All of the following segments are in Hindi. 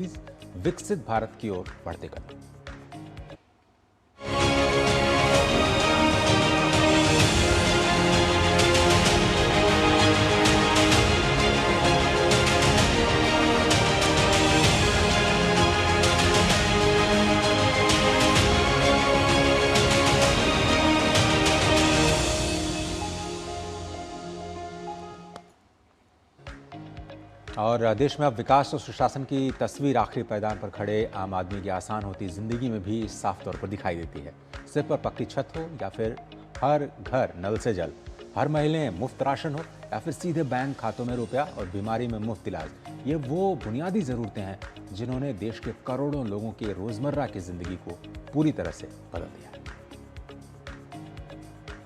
विकसित भारत की ओर बढ़ते कदम। और देश में अब विकास और सुशासन की तस्वीर आखिरी पायदान पर खड़े आम आदमी की आसान होती जिंदगी में भी साफ तौर पर दिखाई देती है। सिर पर पक्की छत हो या फिर हर घर नल से जल, हर महीने मुफ्त राशन हो या फिर सीधे बैंक खातों में रुपया और बीमारी में मुफ्त इलाज, ये वो बुनियादी जरूरतें हैं जिन्होंने देश के करोड़ों लोगों की रोजमर्रा की जिंदगी को पूरी तरह से बदल दिया है।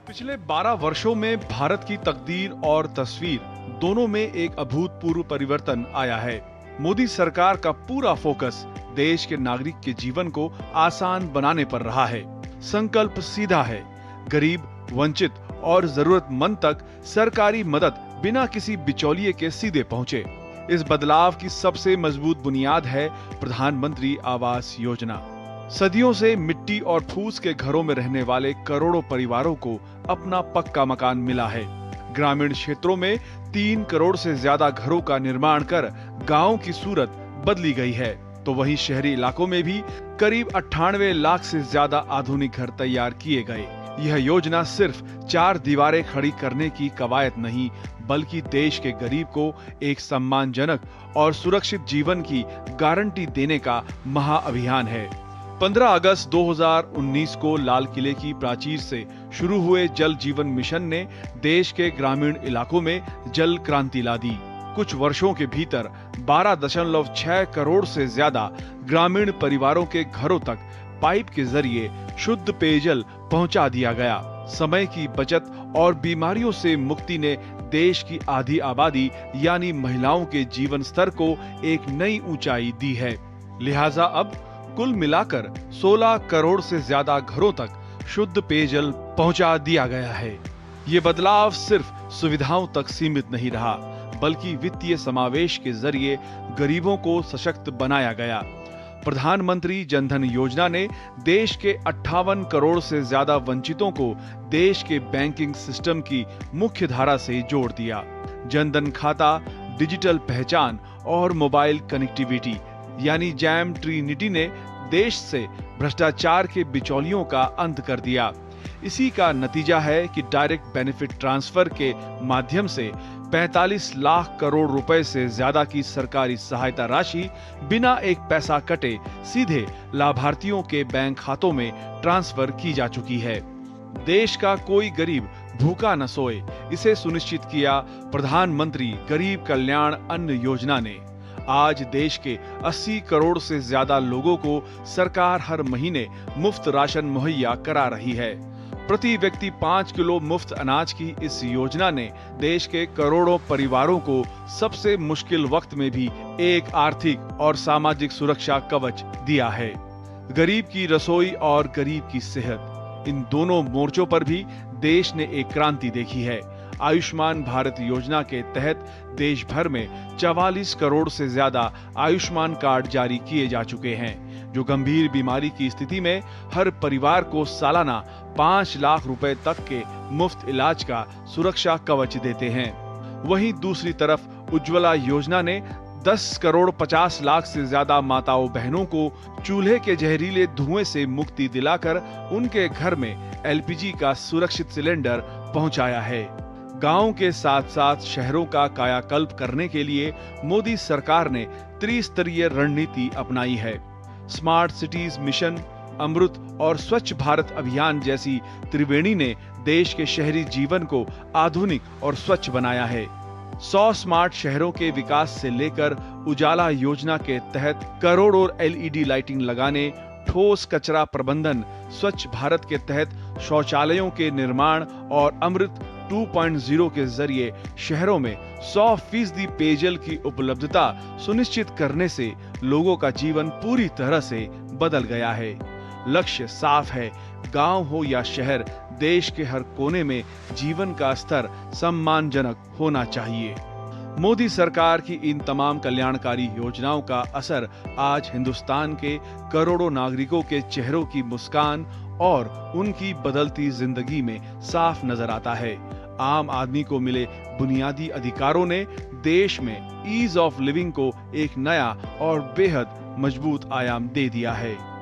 पिछले 12 वर्षों में भारत की तकदीर और तस्वीर दोनों में एक अभूतपूर्व परिवर्तन आया है। मोदी सरकार का पूरा फोकस देश के नागरिक के जीवन को आसान बनाने पर रहा है। संकल्प सीधा है, गरीब, वंचित और जरूरतमंद तक सरकारी मदद बिना किसी बिचौलिए के सीधे पहुंचे। इस बदलाव की सबसे मजबूत बुनियाद है प्रधानमंत्री आवास योजना। सदियों से मिट्टी और फूस के घरों में रहने वाले करोड़ों परिवारों को अपना पक्का मकान मिला है। ग्रामीण क्षेत्रों में 3 करोड़ से ज्यादा घरों का निर्माण कर गांव की सूरत बदली गई है, तो वहीं शहरी इलाकों में भी करीब 98 लाख से ज्यादा आधुनिक घर तैयार किए गए। यह योजना सिर्फ 4 दीवारें खड़ी करने की कवायद नहीं, बल्कि देश के गरीब को एक सम्मानजनक और सुरक्षित जीवन की गारंटी देने का महाअभियान है। 15 अगस्त 2019 को लाल किले की प्राचीर से शुरू हुए जल जीवन मिशन ने देश के ग्रामीण इलाकों में जल क्रांति ला दी। कुछ वर्षों के भीतर 12.6 करोड़ से ज्यादा ग्रामीण परिवारों के घरों तक पाइप के जरिए शुद्ध पेयजल पहुंचा दिया गया। समय की बचत और बीमारियों से मुक्ति ने देश की आधी आबादी यानी महिलाओं के जीवन स्तर को एक नई ऊंचाई दी है। लिहाजा अब कुल मिलाकर 16 करोड़ से ज्यादा घरों तक शुद्ध पेयजल पहुंचा दिया गया है। ये बदलाव सिर्फ सुविधाओं तक सीमित नहीं रहा, बल्कि वित्तीय समावेश के जरिए गरीबों को सशक्त बनाया गया। प्रधानमंत्री जनधन योजना ने देश के 58 करोड़ से ज्यादा वंचितों को देश के बैंकिंग सिस्टम की मुख्य धारा से जोड़ दिया। जनधन खाता, डिजिटल पहचान और मोबाइल कनेक्टिविटी यानी जैम ट्रिनिटी ने देश से भ्रष्टाचार के बिचौलियों का अंत कर दिया। इसी का नतीजा है कि डायरेक्ट बेनिफिट ट्रांसफर के माध्यम से 45 लाख करोड़ रुपए से ज्यादा की सरकारी सहायता राशि बिना एक पैसा कटे सीधे लाभार्थियों के बैंक खातों में ट्रांसफर की जा चुकी है। देश का कोई गरीब भूखा न सोए, इसे सुनिश्चित किया प्रधानमंत्री गरीब कल्याण अन्न योजना ने। आज देश के 80 करोड़ से ज्यादा लोगों को सरकार हर महीने मुफ्त राशन मुहैया करा रही है। प्रति व्यक्ति 5 किलो मुफ्त अनाज की इस योजना ने देश के करोड़ों परिवारों को सबसे मुश्किल वक्त में भी एक आर्थिक और सामाजिक सुरक्षा कवच दिया है। गरीब की रसोई और गरीब की सेहत, इन दोनों मोर्चों पर भी देश ने एक क्रांति देखी है। आयुष्मान भारत योजना के तहत देश भर में 44 करोड़ से ज्यादा आयुष्मान कार्ड जारी किए जा चुके हैं, जो गंभीर बीमारी की स्थिति में हर परिवार को सालाना 5 लाख रुपए तक के मुफ्त इलाज का सुरक्षा कवच देते हैं। वहीं दूसरी तरफ उज्ज्वला योजना ने 10 करोड़ 50 लाख से ज्यादा माताओं बहनों को चूल्हे के जहरीले धुएं से मुक्ति दिलाकर उनके घर में एलपीजी का सुरक्षित सिलेंडर पहुंचाया है। गांव के साथ साथ शहरों का कायाकल्प करने के लिए मोदी सरकार ने त्रिस्तरीय रणनीति अपनाई है। स्मार्ट सिटीज मिशन, अमृत और स्वच्छ भारत अभियान जैसी त्रिवेणी ने देश के शहरी जीवन को आधुनिक और स्वच्छ बनाया है। 100 स्मार्ट शहरों के विकास से लेकर उजाला योजना के तहत करोड़ों एलईडी लाइटिंग लगाने, ठोस कचरा प्रबंधन, स्वच्छ भारत के तहत शौचालयों के निर्माण और अमृत 2.0 के जरिए शहरों में 100% पेयजल की उपलब्धता सुनिश्चित करने से लोगों का जीवन पूरी तरह से बदल गया है। लक्ष्य साफ है, गांव हो या शहर, देश के हर कोने में जीवन का स्तर सम्मानजनक होना चाहिए। मोदी सरकार की इन तमाम कल्याणकारी योजनाओं का असर आज हिंदुस्तान के करोड़ों नागरिकों के चेहरों की मुस्कान और उनकी बदलती जिंदगी में साफ नजर आता है। आम आदमी को मिले बुनियादी अधिकारों ने देश में ईज ऑफ लिविंग को एक नया और बेहद मजबूत आयाम दे दिया है।